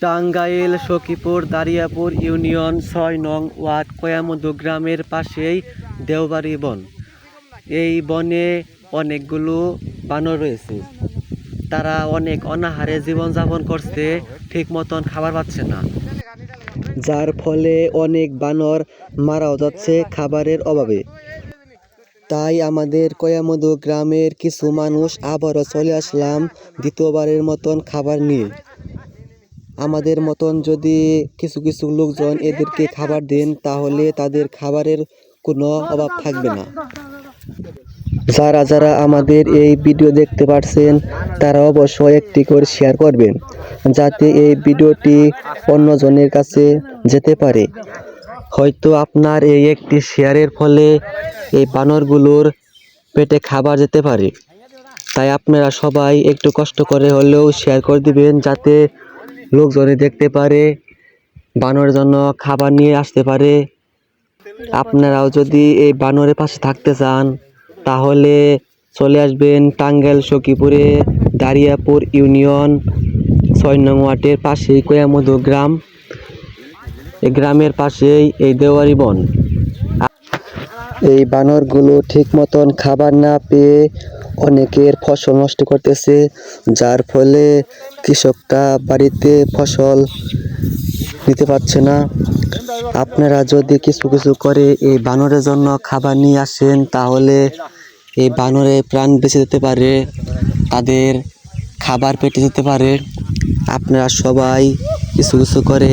Tangail Sakhipur Dariyapur union ৬ নং word কয়ামধু গ্রামের পাশেই দেওবাড়ি বন। এই বনে অনেকগুলো বানর রয়েছে। তারা অনেক অনাহারে জীবনযাপন করছে, ঠিক মতন খাবার পাচ্ছে না, যার ফলে অনেক বানর মারাও যাচ্ছে খাবারের অভাবে। তাই আমাদের কয়ামধু গ্রামের কিছু মানুষ আবারও চলে আসলাম দ্বিতীয়বারের মতন খাবার নিয়ে। আমাদের মতন যদি কিছু কিছু লোকজন এদেরকে খাবার দেন, তাহলে তাদের খাবারের কোনো অভাব থাকবে না। যারা যারা আমাদের এই ভিডিও দেখতে পাচ্ছেন, তারা অবশ্যই একটি করে শেয়ার করবেন, যাতে এই ভিডিওটি অন্যজনের কাছে যেতে পারে। হয়তো আপনার এই একটি শেয়ারের ফলে এই বানরগুলোর পেটে খাবার যেতে পারে। তাই আপনারা সবাই একটু কষ্ট করে হলেও শেয়ার করে দিবেন, যাতে লোকজনে দেখতে পারে, বানরের জন্য খাবার নিয়ে আসতে পারে। আপনারাও যদি এই বানরের পাশে থাকতে চান, তাহলে চলে আসবেন টাঙ্গাইল সখীপুরে দারিয়াপুর ইউনিয়ন ৬ নং ওয়ার্ডের পাশেই কয়ামধু গ্রাম। এই গ্রামের পাশেই এই দেওয়ারি বন। এই বানরগুলো ঠিক মতন খাবার না পেয়ে অনেকের ফসল নষ্ট করতেছে, যার ফলে কৃষকরা বাড়িতে ফসল নিতে পারছে না। আপনারা যদি কিছু কিছু করে এই বানরের জন্য খাবার নিয়ে আসেন, তাহলে এই বানরের প্রাণ বেঁচে যেতে পারে, তাদের খাবার পেটে যেতে পারে। আপনারা সবাই কিছু কিছু করে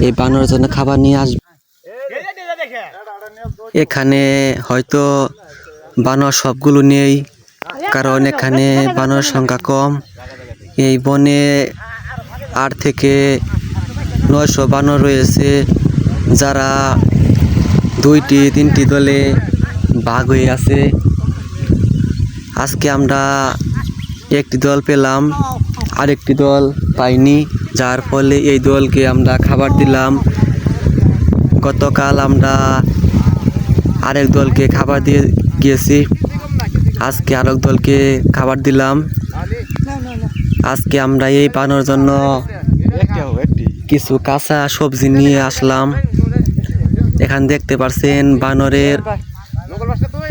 এই বানরের জন্য খাবার নিয়ে আসবেন। এখানে হয়তো বানর সবগুলো নেই, কারণ এখানে বানরের সংখ্যা কম। এই বনে ৮ থেকে ৯০০ বানর রয়েছে, যারা ২-৩টি দলে ভাগ হয়ে আছে। আজকে আমরা একটি দল পেলাম, আরেকটি দল পাইনি, যার ফলে এই দলকে আমরা খাবার দিলাম। গতকাল আমরা আরেক দলকে খাবার দিয়ে গিয়েছি, আজকে আরেক দলকে খাবার দিলাম। আজকে আমরা এই বানর জন্য কিছু কাঁচা সবজি নিয়ে আসলাম। এখানে দেখতে পাচ্ছেন, বানরের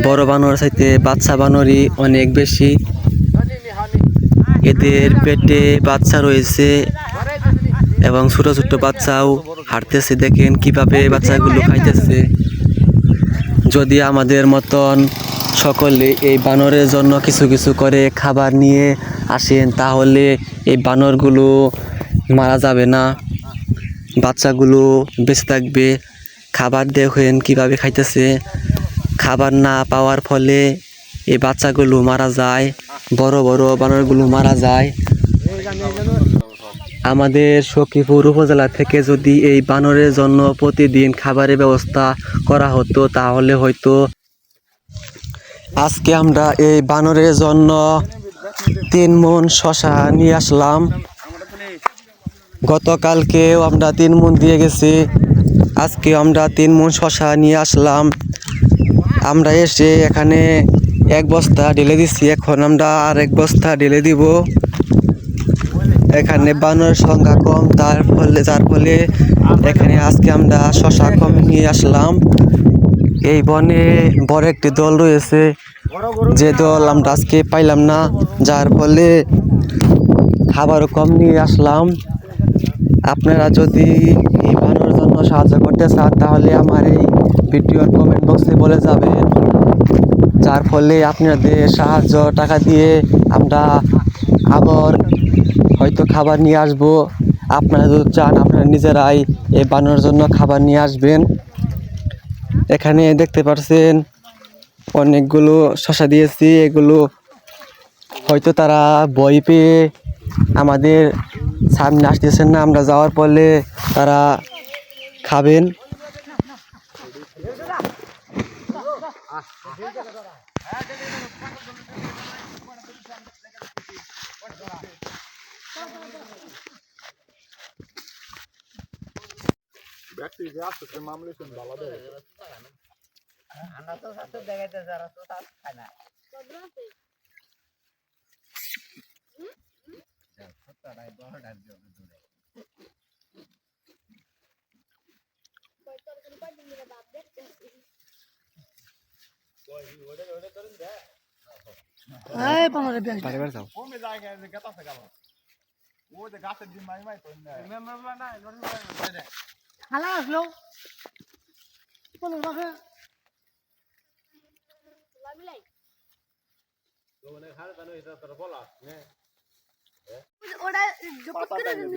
বড় বানর চাইতে বাচ্চা বানরই অনেক বেশি। এদের পেটে বাচ্চা রয়েছে এবং ছোট ছোট বাচ্চাও হাঁটতেছে। দেখেন কিভাবে বাচ্চাগুলো খাইতেছে। যদি আমাদের মতন সকলে এই বানরের জন্য কিছু কিছু করে খাবার নিয়ে আসেন, তাহলে এই বানরগুলো মারা যাবে না, বাচ্চাগুলো বেঁচে থাকবে। খাবার দেখেন কিভাবে খাইতেছে। খাবার না পাওয়ার ফলে এই বাচ্চাগুলো মারা যায়, বড় বড় বানরগুলো মারা যায়। আমাদের সখীপুর উপজেলা থেকে যদি এই বানরের জন্য প্রতিদিন খাবারের ব্যবস্থা করা হতো, তাহলে হয়তো আজকে আমরা এই বানরের জন্য ৩ মণ শসা নিয়ে আসলাম। গতকালকেও আমরা ৩ মণ দিয়ে গেছি, আজকে আমরা ৩ মণ শসা নিয়ে আসলাম। আমরা এসে এখানে ১ বস্তা ঢেলে দিচ্ছি, এখন আমরা আর ১ বস্তা ঢেলে দিব। এখানে বানরের সংখ্যা কম, যার ফলে এখানে আজকে আমরা শসা কম নিয়ে আসলাম। এই বনে বড় একটি দল রয়েছে, যে দল আমরা আজকে পাইলাম না, যার ফলে খাবারও কম নিয়ে আসলাম। আপনারা যদি এই বানরের জন্য সাহায্য করতে চান, তাহলে আমার এই ভিডিওর কমেন্ট বক্সে বলে যাবেন, যার ফলে আপনাদের সাহায্য টাকা দিয়ে আমরা আবার হয়তো খাবার নিয়ে আসব। আপনারা যদি চান, আপনারা নিজেরাই এই বানরের জন্য খাবার নিয়ে আসবেন। এখানে দেখতে পাচ্ছেন অনেকগুলো শসা দিয়েছি, এগুলো হয়তো তারা ভয় পেয়ে আমাদের সামনে আসতেছেন না, আমরা যাওয়ার ফলে তারা খাবেন। এই পনেরো বেশ বারে বারে যাও হালা আসলো পনেরো টাকা ওটা জপত করে দিন